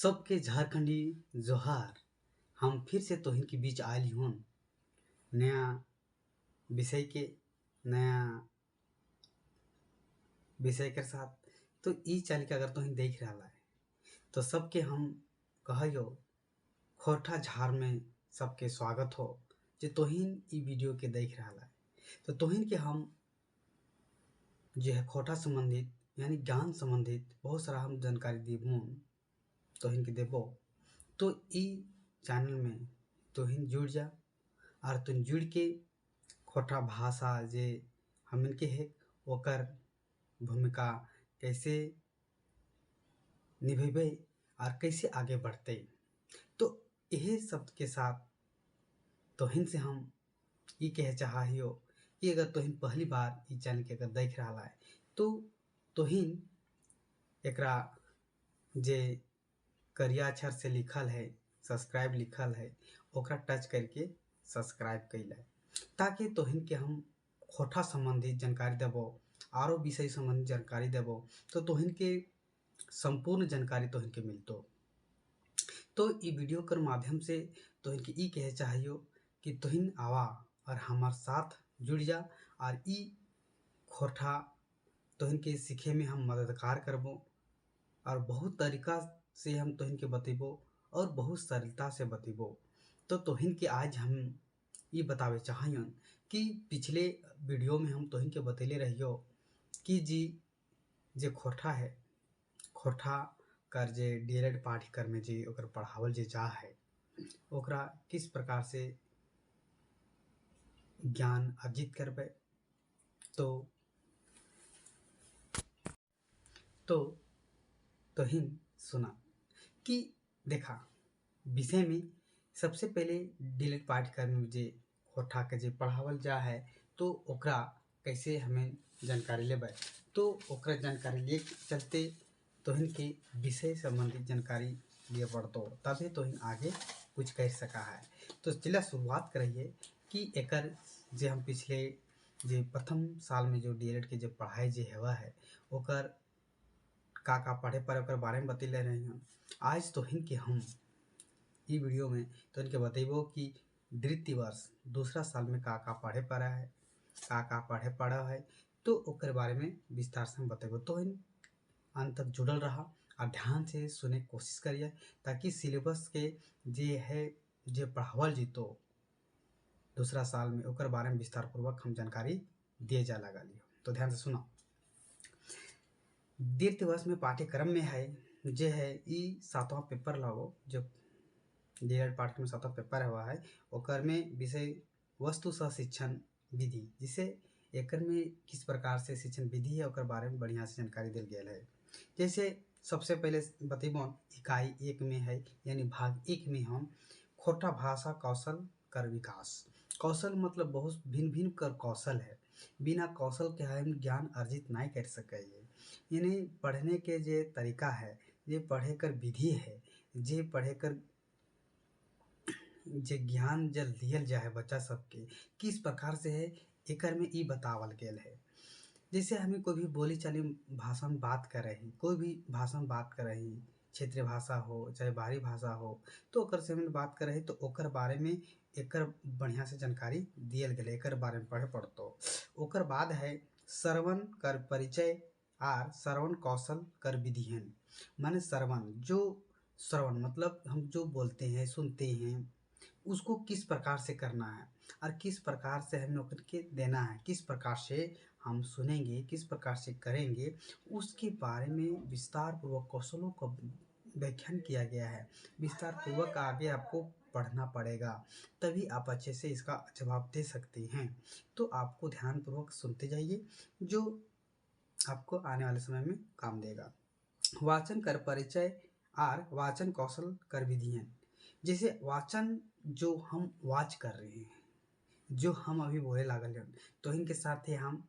सबके झारखंडी जोहार। हम फिर से तोहिन के बीच आयल हूँ नया विषय के नया विषय के साथ। तो ई चल के अगर तोहिन देख रहा है तो सबके हम कहो खोरठा झार में सबके स्वागत हो। जो तोहिन ई वीडियो के देख रहा है तो तोहिन के हम जो है खोरठा संबंधित यानी ज्ञान संबंधित बहुत सारा हम जानकारी देबूँ तोहिन के देबो। तो ई चैनल में तोहिन जुड़ जा और तुम जुड़ के खोरठा भाषा जे हमन के है ओकर भूमिका कैसे निभेबे और कैसे आगे बढ़ते। तो यही सब के साथ तोहिन से हम ये कह चाहियो कि अगर तोहिन पहली बार ई चैनल के अगर देख रहा है तो तोहिन एकरा जे करिया अक्षर से लिखल है सब्सक्राइब लिखल है ओकरा टच करके सब्सक्राइब कैल ताकि तोहिन के हम खोरठा संबंधित जानकारी देबो आरो विषय संबंधित जानकारी देबो तो तोहिन के संपूर्ण जानकारी तोहिन के मिलतो। तो ई वीडियो कर माध्यम से तोहिन के ई कहे चाहियो कि तोहिन आवा और हमार साथ जुड़ जा और ई खोरठा तोहिन के सीखे में हम मददगार करबो और बहुत तरीका से हम तोहिन के बतेबो और बहुत सरलता से बतेबो। तो तोहिन के आज हम ये बतावे चाहिए कि पिछले वीडियो में हम तोहिन के बतेले रहियो कि जी जे खोरठा है खोरठा कर जे डीएलएड पाठ्यक्रम में जे ओकर पढ़ावल जे जा है ओकरा किस प्रकार से ज्ञान अर्जित करबे। तो तोहिन सुना कि देखा विषय में सबसे पहले डीएलएड पाठ्यक्रम में जे खोरठा के जे पढ़ावल जा है तो ओकरा कैसे हमें जानकारी लेबै। तो ओकरा जानकारी ले चलते तोहिन के विषय संबंधित जानकारी लिए पड़तो तभी तोहिन आगे कुछ कर सका है। तो चला शुरुआत करिए कि एकर जे हम पिछले जे प्रथम साल में जो डीएलएड के जो पढ़ाई जे हुआ है ओकर का पढ़े पर ओकर बारे में बतैले रही हैं। आज तोहिन के हम ई वीडियो में तो इनके बतेबो कि द्वितीय वर्ष दूसरा साल में का पढ़े पड़ा है का पढ़े पड़ा है तो ओकर बारे में विस्तार से हम बतेबो। तो इन अंत तक जुड़ल रहा और ध्यान से सुने कोशिश करिए ताकि सिलेबस के जे है जे पढ़ावल जीतो दूसरा साल में ओकर बारे में विस्तार पूर्वक हम जानकारी दिए जा लगा लियो। तो ध्यान से सुनो। द्वितीय वर्ष में पाठ्यक्रम में है जे है ई 7वां पेपर लगो जो डीएलएड पाठ्यक्रम में 7वां पेपर हुआ है ओकर में विषय वस्तु सह शिक्षण विधि जिसे एकर में किस प्रकार से शिक्षण विधि है ओकर बारे में बढ़िया से जानकारी दिल गया है। जैसे सबसे पहले बतेबो इकाई 1 में है यानी भाग 1 में हम खोरठा भाषा कौशल कर विकास। कौशल मतलब बहुत भिन्न भिन्न कर कौशल है बिना कौशल के हम ज्ञान अर्जित नहीं कर सके। यानी पढ़ने के जे तरीका है जे पढ़े कर विधि है जे पढ़े कर जे ज्ञान जल लियल जाए बच्चा सबके किस प्रकार से है एकर में ई बतावल गेल है। जैसे हमें कोई भी बोली चाली भाषा में बात कर रही कोई भी भाषा में बात कर रही क्षेत्रीय भाषा हो चाहे बाहरी भाषा हो तो ओकर से हम बात कर रही तो ओकर बारे में एकर बढ़िया से जानकारी दियल गए एकर बारे में पढ़े पड़तो। ओकर बाद है श्रवण कर परिचय और श्रवण कौशल कर विधिहन। माने श्रवण मतलब हम जो बोलते हैं सुनते हैं उसको किस प्रकार से करना है और किस प्रकार से हमें ओकर के देना है किस प्रकार से हम सुनेंगे किस प्रकार से करेंगे उसके बारे में विस्तार पूर्वक कौशलों का व्याख्यान किया गया है। विस्तार पूर्वक आगे आपको पढ़ना पड़ेगा तभी आप अच्छे से इसका जवाब दे सकते हैं। तो आपको ध्यान पूर्वक सुनते जाइए जो आपको आने वाले समय में काम देगा। वाचन कर परिचय और वाचन कौशल कर विधियाँ। जैसे वाचन जो हम वाच कर रहे हैं जो हम अभी बोले लागल तो इनके साथ ही हम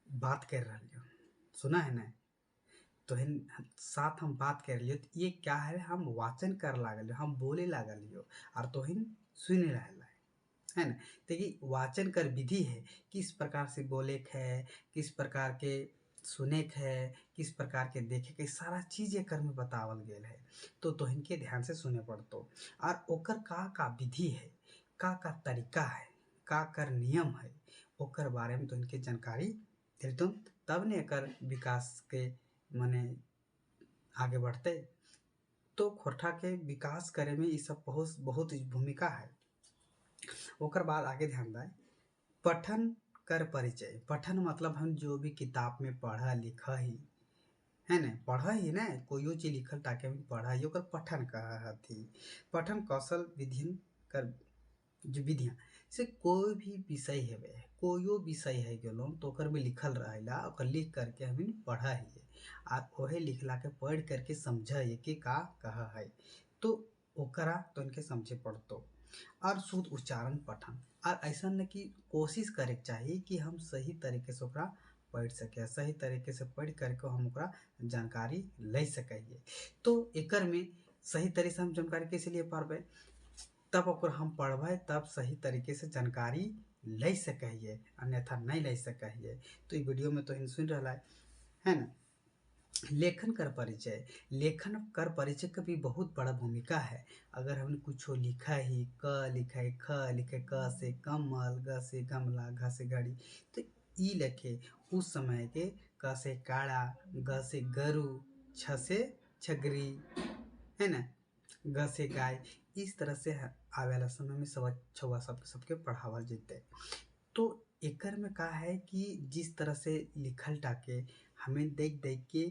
बात कर रहे हैं सुना है ना तो इन साथ हम बात कर लियो तो ये क्या है हम वाचन कर लागल हम बोले लागल और तो हिन सुन रहा है ना। तो ये वाचन कर विधि है किस प्रकार से बोले है किस प्रकार के सुने के है, किस प्रकार के देखे के, सारा चीज एकर में बतावल गेल है। तो तोहन के ध्यान से सुने पड़तो। और ओकर का विधि है, का तरीका है, का कर नियम है, ओकर बारे में तोहन के जानकारी देतो, तब ने एकर विकास के माने आगे बढ़ते। तो खोरठा के विकास करे में ये सब बहुत बहुत भूमिका है। ओकर बाद आगे ध्यान दें, पठन कर परिचय। पठन मतलब हम जो भी किताब में पढ़ा लिखा ही है ना, पढ़ा ही ना, कोई चीज लिखल ताके हम पढ़ा ही, ओकर पठन कहा हथी। पठन कौशल विधिन कर जो विधियाँ से कोई भी विषय है, कोई विषय है गेलो तो ओकर में लिखल रहेला, ओकर लिख करके हम पढ़ा ही और ओहे लिखला के पढ़ करके समझा है कि का कहा है। तो ओकरा तो इनके समझे पड़तो। और शुद्ध उच्चारण पठन, और ऐसा न कि कोशिश करे के चाहिए कि हम सही तरीके से ओकरा पढ़ सके, सही तरीके से पढ़ करके हम ओकरा जानकारी ले सकिए। तो एकर में सही तरीके से हम जानकारी कैसे लिए पारबे, तब ओकर हम पढ़बे तब सही तरीके से जानकारी ले सकिए, अन्यथा नहीं ले सकिए। तो ये वीडियो में तो इन सुन रहा है ना। लेखन कर परिचय, लेखन कर परिचय का भी बहुत बड़ा भूमिका है। अगर हमने कुछ लिखा ही, क लिखे, ख लिखे, क से कमल, ग से गमला, घ से घड़ी, तो ई लिखे उस समय के, क से काड़ा, ग से गरु, छ से छगरी, है ना, ग से गाय। इस तरह से आवे वाला समय में सब छुआ सबके पढ़ावल जैते। तो एकर में का है कि जिस तरह से लिखल टाके हमें देख देख के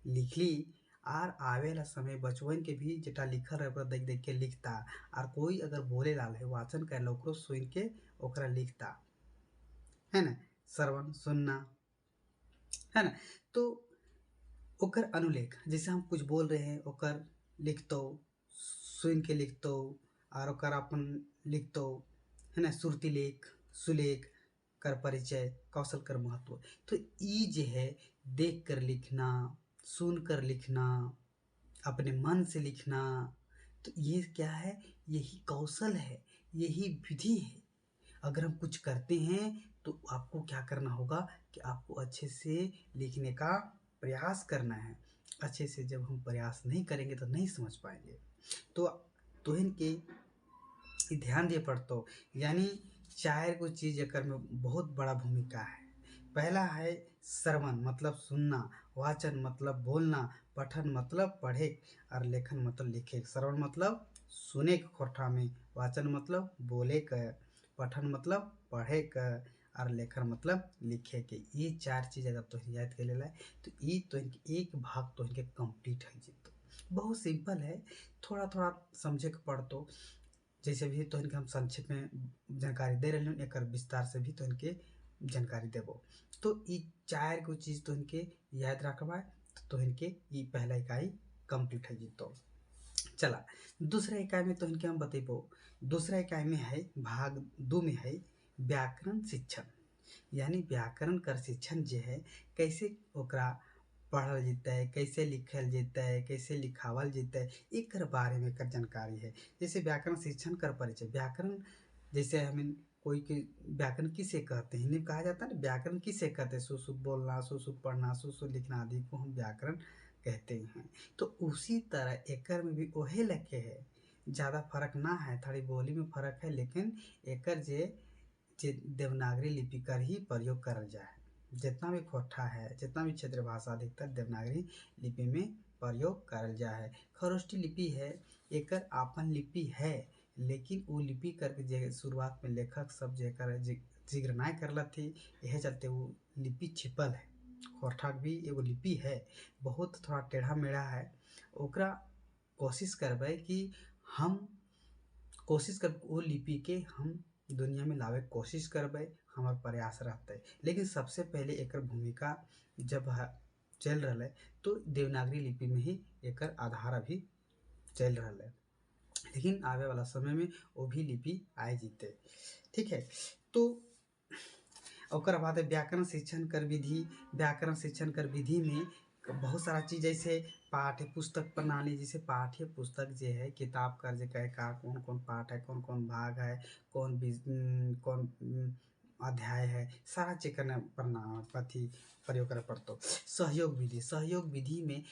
लिखली, और आवे वाला समय बचवन के भी जेटा लिखल रहे ओकरा देख देख के लिखता। और कोई अगर बोले लाल है वाचन कर ओकरो सुन के ओकरा लिखता, है ना, श्रवण सुनना, है ना। तो ओकर अनुलेख, जैसे हम कुछ बोल रहे हैं ओकर लिखतो, सुन के लिखतो, और ओकर अपन लिखतो, है ना। सुरती लेख, सुलेख कर परिचय, कौशल कर महत्व। तो ई जे है देख कर लिखना, सुन कर लिखना, अपने मन से लिखना, तो ये क्या है, यही कौशल है, यही विधि है। अगर हम कुछ करते हैं तो आपको क्या करना होगा कि आपको अच्छे से लिखने का प्रयास करना है। अच्छे से जब हम प्रयास नहीं करेंगे तो नहीं समझ पाएंगे। तो तोहन के ध्यान दिए पड़तो, यानी चार को चीज एकर में बहुत बड़ा भूमिका है। पहला है श्रवण मतलब सुनना, वाचन मतलब बोलना, पठन मतलब पढ़े, और लेखन मतलब लिखे। श्रवण मतलब सुने के खोरठा में, वाचन मतलब बोले का, पठन मतलब पढ़े का, और लेखन मतलब लिखे के। ये चार चीज अगर तो याद कर लेला तो ये तो एक भाग तो इनके कंप्लीट है जीतो। बहुत सिंपल है, थोड़ा थोड़ा समझे के पड़तो। जैसे भी तो इनके हम संक्षेप में जानकारी दे रहे हैं, एक विस्तार से भी तो इनके जानकारी देवो। तो ये चार को चीज तो इनके याद रखबा, तो इनके ये पहला इकाई कंप्लीट है जीतो। चला दूसरा इकाई में तो इनके हम बतेबो। दूसरा इकाई में है भाग 2 में है व्याकरण शिक्षण, यानी व्याकरण कर शिक्षण जो है कैसे ओकरा पढ़ल जैते, कैसे लिखल जैते, कैसे लिखावल जैते, एक बारे में कर जानकारी है। जैसे व्याकरण शिक्षण कर परिचय, व्याकरण जैसे हमें कोई के व्याकरण किसे कहते हैं, हिंदी में कहा जाता है ना, व्याकरण किसे कहते हैं, शुद्ध बोलना, शुद्ध पढ़ना, शुद्ध लिखना आदि को हम व्याकरण कहते हैं। तो उसी तरह एकर में भी ओहे लखे है, ज़्यादा फर्क ना है, थोड़ी बोली में फर्क है, लेकिन एकर जे देवनागरी लिपि कर ही प्रयोग करल जाए। जितना भी खोरठा है, जितना भी क्षेत्रीय भाषा अधिकतर देवनागरी लिपि में प्रयोग करल जाए। खरोष्ठी लिपि है, एकर आपन लिपि है, लेकिन वो लिपि करके जे शुरुआत में लेखक सब जेकर जिक्र नहीं करला थी, यह चलते वो लिपि छिपल है। खोरठा भी एगो लिपि है, बहुत थोड़ा टेढ़ा मेढ़ा है। ओकरा कोशिश करबे कि हम कोशिश कर वो लिपि के हम दुनिया में लावे कोशिश करबे, हमार प्रयास रहते। लेकिन सबसे पहले एकर भूमिका जब चल रहा है तो देवनागरी लिपि में ही एकर आधार अभी चल रहा है, लेकिन आवे वाला समय में वो भी लिपि आए जीते। ठीक है। तो ओकर बाद व्याकरण शिक्षण कर विधि। व्याकरण शिक्षण कर विधि में बहुत सारा चीज, जैसे पाठ्य पुस्तक प्रणाली, जैसे पाठ्य पुस्तक जो है किताब कर जे का कौन कौन पाठ है, कौन कौन भाग है, कौन अध्याय है सारा चेक करने पर ना कथी प्रयोग करे पड़तो। सहयोग विधि में